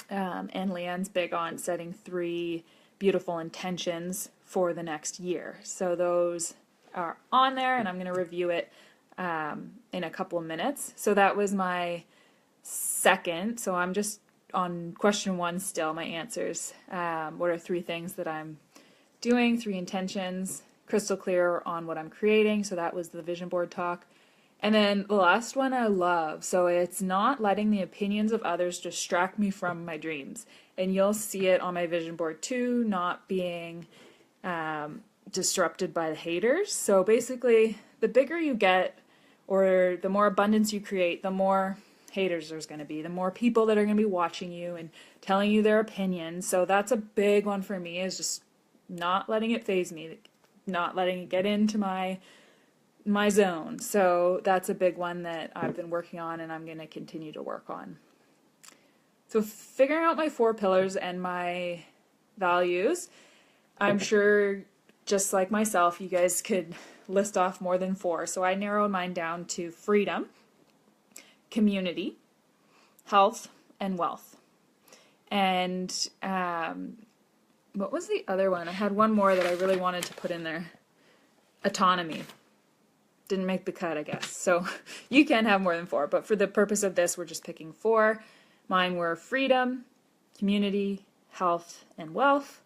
And Leanne's big on setting 3 beautiful intentions for the next year. So those are on there, and I'm going to review it in a couple of minutes. So that was my second. So I'm just on question 1 still, my answers. What are 3 things that I'm doing, 3 intentions, crystal clear on what I'm creating. So that was the vision board talk. And then the last one I love. So it's not letting the opinions of others distract me from my dreams. And you'll see it on my vision board too, not being disrupted by the haters. So basically, the bigger you get, or the more abundance you create, the more haters there's going to be, the more people that are going to be watching you and telling you their opinions. So that's a big one for me, is just not letting it faze me, not letting it get into my zone. So that's a big one that I've been working on, and I'm going to continue to work on. So figuring out my 4 pillars and my values, I'm sure just like myself, you guys could list off more than 4. So I narrowed mine down to freedom, community, health, and wealth. And what was the other one? I had one more that I really wanted to put in there. Autonomy. Didn't make the cut, I guess. So you can have more than 4, but for the purpose of this, we're just picking 4. Mine were freedom, community, health, and wealth.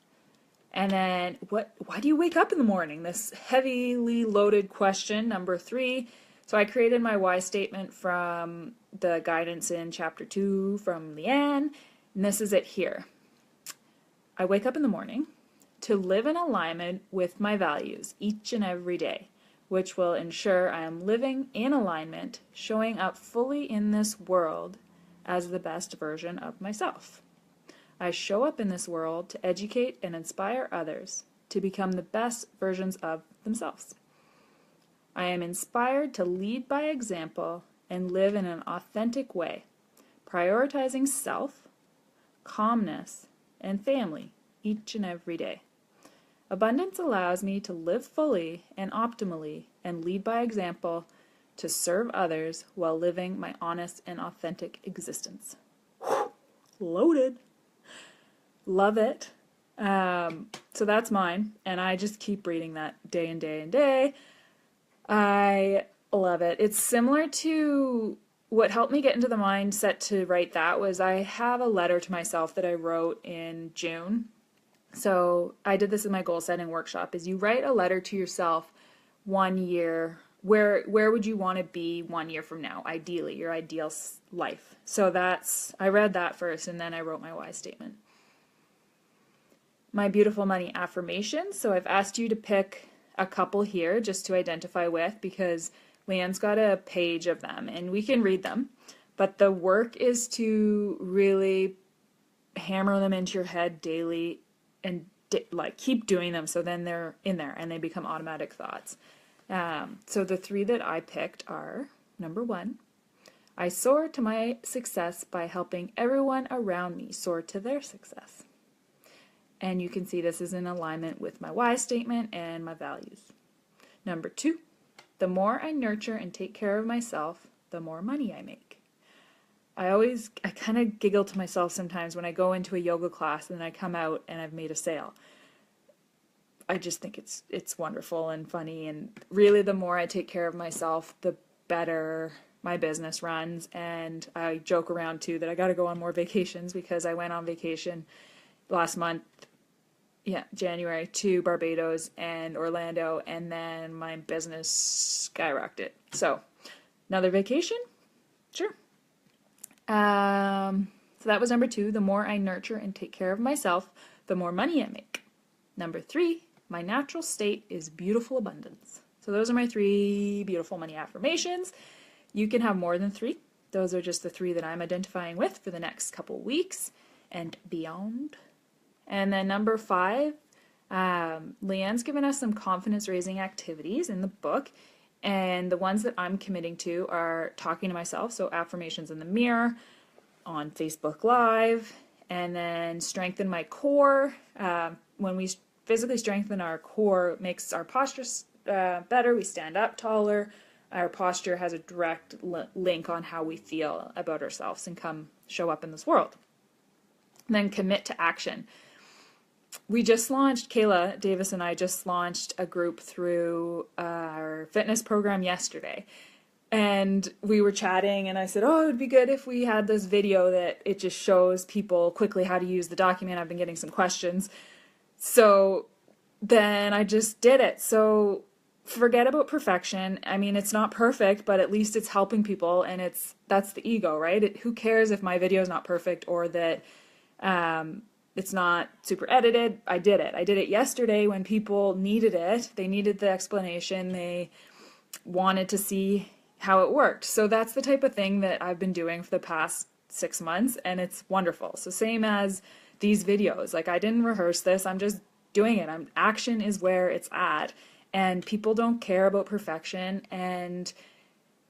And then, why do you wake up in the morning? This heavily loaded question, number 3. So I created my why statement from the guidance in chapter 2 from Leanne, and this is it here. I wake up in the morning to live in alignment with my values each and every day, which will ensure I am living in alignment, showing up fully in this world as the best version of myself. I show up in this world to educate and inspire others to become the best versions of themselves. I am inspired to lead by example and live in an authentic way, prioritizing self, calmness, and family each and every day. Abundance allows me to live fully and optimally and lead by example to serve others while living my honest and authentic existence. Loaded. Love it. So that's mine, and I just keep reading that day and day and day. I love it. It's similar to what helped me get into the mindset to write that was I have a letter to myself that I wrote in June. So I did this in my goal setting workshop, is you write a letter to yourself 1 year. Where would you want to be 1 year from now? Ideally, your ideal life. So I read that first, and then I wrote my why statement. My beautiful money affirmations. So I've asked you to pick a couple here just to identify with, because Leanne's got a page of them and we can read them, but the work is to really hammer them into your head daily and keep doing them, so then they're in there and they become automatic thoughts. So the 3 that I picked are, number 1, I soar to my success by helping everyone around me soar to their success. And you can see this is in alignment with my why statement and my values. Number 2, the more I nurture and take care of myself, the more money I make. I kind of giggle to myself sometimes when I go into a yoga class and I come out and I've made a sale. I just think it's wonderful and funny, and really the more I take care of myself, the better my business runs. And I joke around too that I got to go on more vacations, because I went on vacation last month, January, to Barbados and Orlando, and then my business skyrocketed. So another vacation? Sure. So that was number 2. The more I nurture and take care of myself, the more money I make. Number 3, my natural state is beautiful abundance. So those are my 3 beautiful money affirmations. You can have more than 3. Those are just the 3 that I'm identifying with for the next couple weeks and beyond. And then number 5, Leanne's given us some confidence-raising activities in the book, and the ones that I'm committing to are talking to myself, so affirmations in the mirror, on Facebook Live, and then strengthen my core. When we physically strengthen our core, it makes our posture better, we stand up taller. Our posture has a direct link on how we feel about ourselves and show up in this world. And then commit to action. We just launched, Kayla Davis and I just launched a group through our fitness program yesterday. And we were chatting and I said, oh, it would be good if we had this video that it just shows people quickly how to use the document. I've been getting some questions. So then I just did it. So forget about perfection. I mean, it's not perfect, but at least it's helping people, and that's the ego, right? Who cares if my video is not perfect or that it's not super edited? I did it. I did it yesterday when people needed it. They needed the explanation. They wanted to see how it worked. So that's the type of thing that I've been doing for the past 6 months, and it's wonderful. So same as these videos. Like, I didn't rehearse this. I'm just doing it. Action is where it's at, and people don't care about perfection. And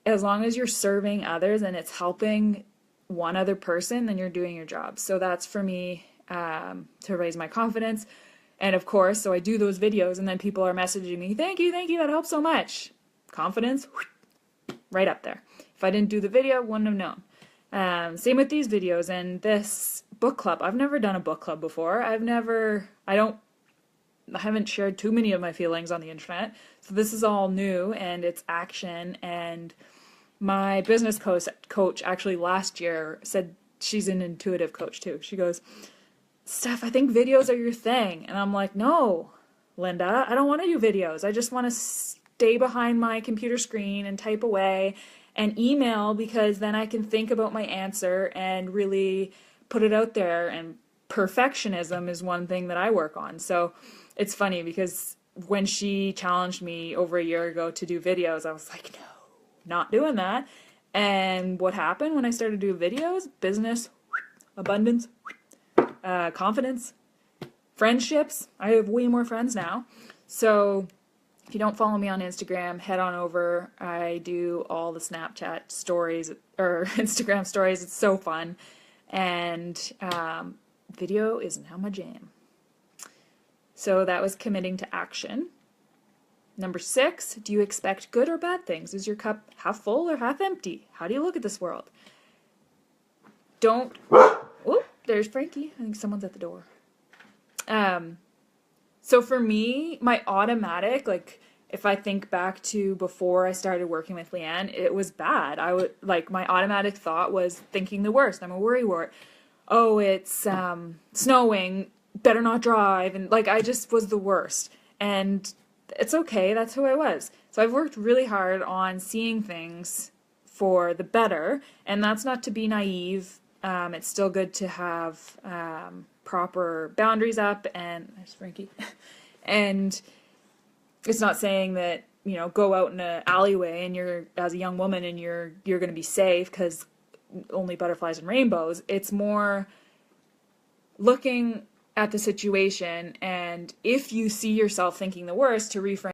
as long as you're serving others and it's helping one other person, then you're doing your job. So that's for me, to raise my confidence. And of course, so I do those videos and then people are messaging me, thank you, that helps so much. Confidence, right up there. If I didn't do the video, wouldn't have known. Same with these videos and this book club. I've never done a book club before. I haven't shared too many of my feelings on the internet. So this is all new and it's action. And my business coach actually last year said, she's an intuitive coach too. She goes, Steph, I think videos are your thing. And I'm like, no, Linda, I don't want to do videos. I just want to stay behind my computer screen and type away and email, because then I can think about my answer and really put it out there. And perfectionism is one thing that I work on. So it's funny because when she challenged me over a year ago to do videos, I was like, no, not doing that. And what happened when I started to do videos? Business, abundance, confidence, friendships. I have way more friends now. So if you don't follow me on Instagram, head on over. I do all the Snapchat stories or Instagram stories. It's so fun. And video is now my jam. So that was committing to action. Number 6, do you expect good or bad things? Is your cup half full or half empty? How do you look at this world? Don't... Oh, there's Frankie. I think someone's at the door. So for me, my automatic, like, if I think back to before I started working with Leanne, it was bad. My automatic thought was thinking the worst. I'm a worrywart. Oh, it's snowing, better not drive. And I just was the worst. And it's okay. That's who I was. So I've worked really hard on seeing things for the better. And that's not to be naive. It's still good to have proper boundaries up. And there's Frankie. And it's not saying that, go out in an alleyway and you're, as a young woman, and you're going to be safe because only butterflies and rainbows. It's more looking at the situation, and if you see yourself thinking the worst, to reframe